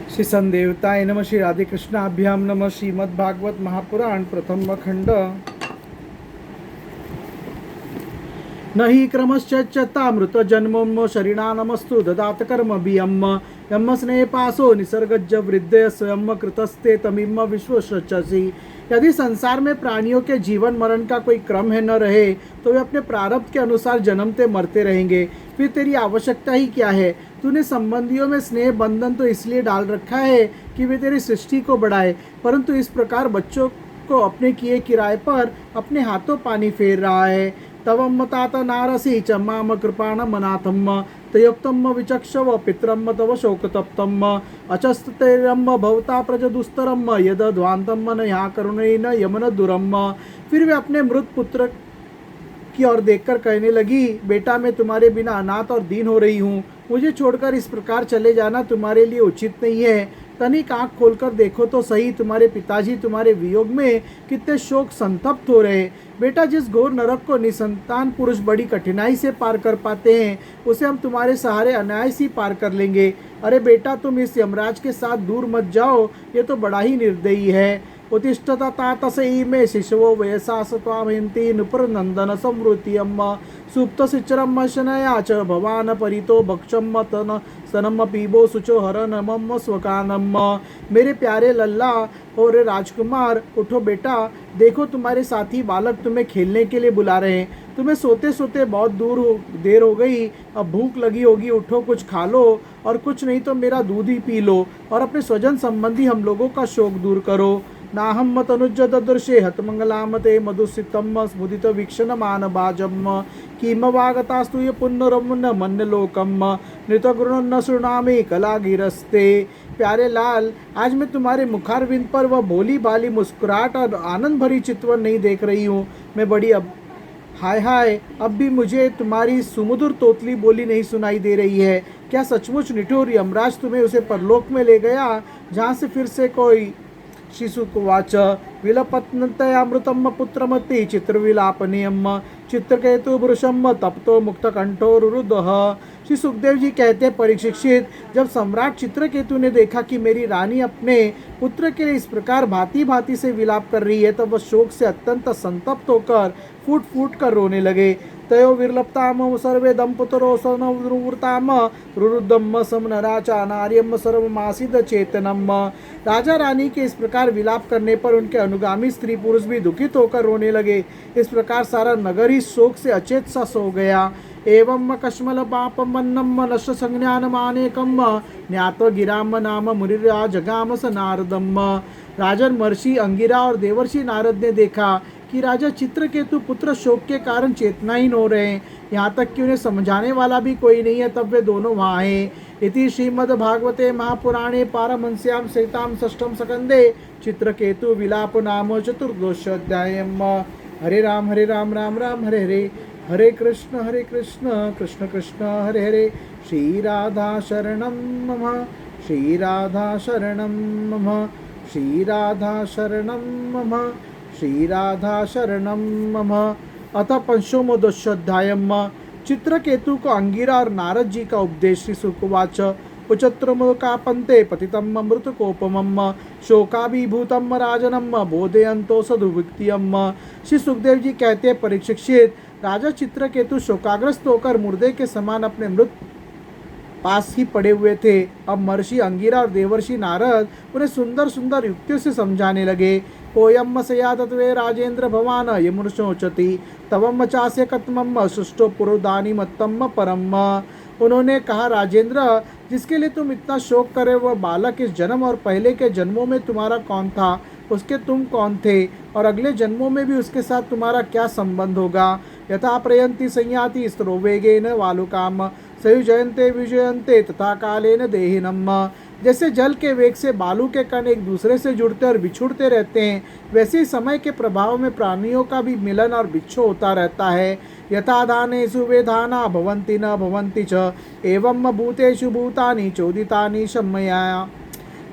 श्री संदेवताय नमः। श्री राधे कृष्णाभ्याम नमः। श्रीमद्भागवत महापुराण प्रथम खंड। न हि क्रमश्चतामृत जन्मोम शरीणा नमस्तु ददात कर्म बियम यम स्नेहपासो निसर्गज वृद्धय स्वयं कृतस्ते तमिम विश्वसचसी। यदि संसार में प्राणियों के जीवन मरण का कोई क्रम है न रहे तो वे अपने प्रारब्ध के अनुसार जन्मते मरते रहेंगे। फिर तेरी आवश्यकता ही क्या है? तूने संबंधियों में स्नेह बंधन तो इसलिए डाल रखा है कि वे तेरी सृष्टि को बढ़ाए, परंतु इस प्रकार बच्चों को अपने किए किराए पर अपने हाथों पानी फेर रहा है। तवम तात नारसी च माम कृपाणम अनाथम तयोक्तम विचक्षव पितरम तव शोकतप्तम अचस्तैरम भवता प्रजदुस्तरम यद ध्वांतम न यहाँ करुणेन यमन दुरम। फिर वे अपने मृत पुत्र की ओर देखकर कहने लगी, बेटा मैं तुम्हारे बिना अनाथ और दीन हो रही हूँ। मुझे छोड़कर इस प्रकार चले जाना तुम्हारे लिए उचित नहीं है। तनिक आँख खोलकर देखो तो सही, तुम्हारे पिताजी तुम्हारे वियोग में कितने शोक संतप्त हो रहे। बेटा, जिस घोर नरक को निसंतान पुरुष बड़ी कठिनाई से पार कर पाते हैं, उसे हम तुम्हारे सहारे अनायास ही पार कर लेंगे। अरे बेटा, तुम इस यमराज के साथ दूर मत जाओ, ये तो बड़ा ही निर्दयी है। उत्तिष्ठता तातसई में शिशवो वयसा सत्वामयन्ति नृपरनन्दन संवृत्तियम् सुप्तसिचरम् शनया च भवान् परितो भक्षम तन स्तनम पीबो सुचो हर नमम स्वकानम। मेरे प्यारे लल्ला और राजकुमार, उठो बेटा, देखो तुम्हारे साथी बालक तुम्हें खेलने के लिए बुला रहे हैं। तुम्हें सोते सोते बहुत देर हो गई, अब भूख लगी होगी, उठो कुछ खा लो, और कुछ नहीं तो मेरा दूध ही पी लो और अपने स्वजन संबंधी हम लोगों का शोक दूर करो। नाहम तनुज ददृशे हतमंगलामते मधुसितम स्मुदित वीक्षण मान बाजम किम वागतास्तु ये पुण्यरमन मन्यलोकम नृतगुण न सुनामी कला गिरस्ते। प्यारे लाल, आज मैं तुम्हारे मुखारविंद पर वह भोली भाली मुस्कुराहट और आनंद भरी चितवन नहीं देख रही हूँ। मैं बड़ी हाय हाय, अब भी मुझे तुम्हारी सुमधुर तोतली बोली नहीं सुनाई दे रही है। क्या सचमुच निठुर यमराज तुम्हें उसे परलोक में ले गया, जहाँ से फिर से कोई शिशुकुवाच विलपत्नतयामृतम पुत्रमति चित्रविलापनीयम चित्रकेतु वृषम तप्तो मुक्तकंठो रुरुदः। श्री सुखदेव जी कहते हैं, परीक्षित, जब सम्राट चित्रकेतु ने देखा कि मेरी रानी अपने पुत्र के लिए इस प्रकार भांति भांति से विलाप कर रही है, तब वह शोक से अत्यंत संतप्त होकर फूट फूट कर रोने लगे। तयो विर्लप्ताम सर्वे दंपतरो सनवृताम रुरुदम समनराचा नार्यम सर्वमासिद चेतनम। राजा रानी के इस प्रकार विलाप करने पर उनके अनुगामी स्त्री पुरुष भी दुखित होकर रोने लगे। इस प्रकार सारा नगर ही शोक से अचेत सा सो गया। एवं कश्मल पापम वन्नम नश्य संज्ञानमानेकम ज्ञात्वा गिराम नाम मुनिर्या जगाम स नारदम। राजन महर्षि अंगिरा और देवर्षि नारद ने देखा कि राजा चित्रकेतु पुत्र शोक के कारण चेतनाहीन हो रहे हैं, यहाँ तक कि उन्हें समझाने वाला भी कोई नहीं है। तब वे दोनों वहाँ हैं। इति श्रीमद्भागवते महापुराणे पारमहंस्यां सहितां षष्ठम स्कंदे चित्रकेतु विलाप नाम चतुर्दशोऽध्यायः। हरे राम राम राम हरे हरे, हरे कृष्ण कृष्ण कृष्ण हरे हरे। श्री राधा शरणं मम, श्री राधा शरणं मम, श्री राधा शरणं मम, श्री राधा शरणं मम। अतः पंचमोदशोऽध्यायम्। चित्रकेतु को अंगिरा और नारद जी का उपदेश। श्री सुकुवाच उचत्रमुकापन्ते पतितम अमृतकोपमम शोकाभिभूतम राजनम बोधयन्तो सदुभुक्तियम। श्री सुखदेव जी कहते हैं, परीक्षित, राजा चित्रकेतु शोकाग्रस्त होकर मुर्दे के समान अपने मृत पास ही पड़े हुए थे। अब महर्षि अंगिरा और देवर्षि नारद उन्हें सुंदर सुंदर युक्तियों से समझाने लगे। कोयम सया तत्वे राजेंद्र भवान यमुनशोचति तवम चास्य कतमम सुष्टो पुरोदानी मत्तम परम। उन्होंने कहा, राजेंद्र, जिसके लिए तुम इतना शोक करे वह बालक इस जन्म और पहले के जन्मों में तुम्हारा कौन था, उसके तुम कौन थे, और अगले जन्मों में भी उसके साथ तुम्हारा क्या संबंध होगा। यथा प्रयंति संयाति स्त्रोवेगेन वालुकाम सयुजयन्ते विजयन्ते तथा कालेन देहिनम। जैसे जल के वेग से बालू के कण एक दूसरे से जुड़ते और बिछुड़ते रहते हैं, वैसे ही समय के प्रभाव में प्राणियों का भी मिलन और बिच्छो होता रहता है। यथा धानेषु वेधाना भवन्ति न भवन्ति च एवं भूतेषु भूतानि चोदितानि शम्मया।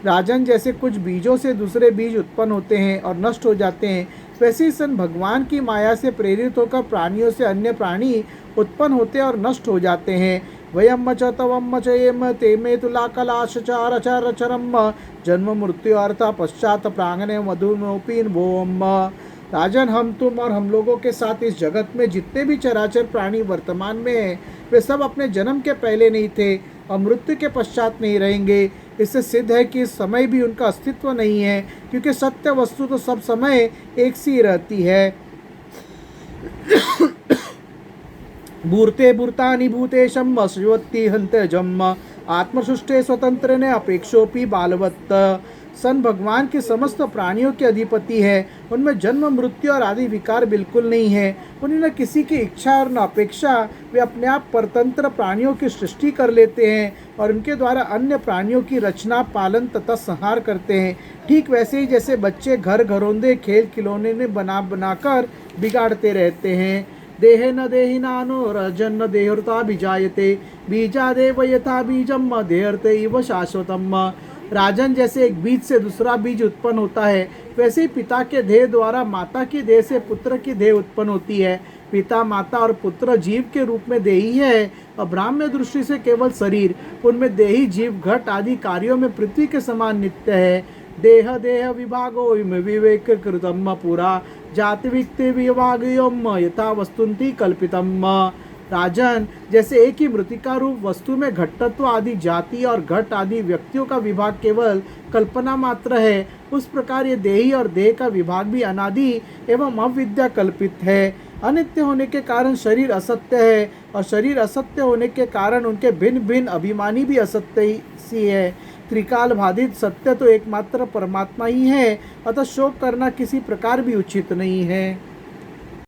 राजन, जैसे कुछ बीजों से दूसरे बीज उत्पन्न होते हैं और नष्ट हो जाते हैं, वैसे ही सन भगवान की माया से प्रेरित होकर प्राणियों से अन्य प्राणी उत्पन्न होते और नष्ट हो जाते हैं। वयम च तवम च येम ते मे तुला कलाश चार चर चरम जन्म मृत्यु अर्थ पश्चात प्रांगणे मधुमोपीन भोम। राजन, हम तुम और हम लोगों के साथ इस जगत में जितने भी चराचर प्राणी वर्तमान में हैं, वे सब अपने जन्म के पहले नहीं थे और मृत्यु के पश्चात नहीं रहेंगे। इससे सिद्ध है कि इस समय भी उनका अस्तित्व नहीं है, क्योंकि सत्य वस्तु तो सब समय एक सी रहती है। भूर्ते भूतानि भूतेशम श्रीवत्ति हंते जम्म आत्मसृष्टे स्वतंत्र ने अपेक्षोपि बालवत्त। सन भगवान के समस्त प्राणियों के अधिपति है, उनमें जन्म मृत्यु और आदि विकार बिल्कुल नहीं है। उन्हें न किसी की इच्छा और न अपेक्षा, वे अपने आप परतंत्र प्राणियों की सृष्टि कर लेते हैं और उनके द्वारा अन्य प्राणियों की रचना, पालन तथा संहार करते हैं। ठीक वैसे ही जैसे बच्चे घर घरौंदे खेल खिलौने ने बनाकर बिगाड़ते रहते हैं। देहे न देहि नानो रजन देहर्ता बीजायते बीजादेव यथा बीजम देहर्ते इव शाश्वतम। राजन, जैसे एक बीज से दूसरा बीज उत्पन्न होता है, वैसे ही पिता के देह द्वारा माता की देह से पुत्र की देह उत्पन्न होती है। पिता, माता और पुत्र जीव के रूप में देही है और ब्राह्म्य दृष्टि से केवल शरीर। उनमें देही जीव घट आदि कार्यों में पृथ्वी के समान नित्य है। देह देह विभागो विवेक कृतम पुरा जाति विक्ति विभागयोम यथा वस्तुंति कल्पितम। राजन, जैसे एक ही मृतिका रूप वस्तु में घटत्व आदि जाति और घट आदि व्यक्तियों का विभाग केवल कल्पना मात्र है, उस प्रकार ये देही और देह का विभाग भी अनादि एवं अविद्या कल्पित है। अनित्य होने के कारण शरीर असत्य है और शरीर असत्य होने के कारण उनके भिन्न भिन्न अभिमानी भी असत्य सी है। त्रिकाल बाधित सत्य तो एकमात्र परमात्मा ही है, अतः शोक करना किसी प्रकार भी उचित नहीं है।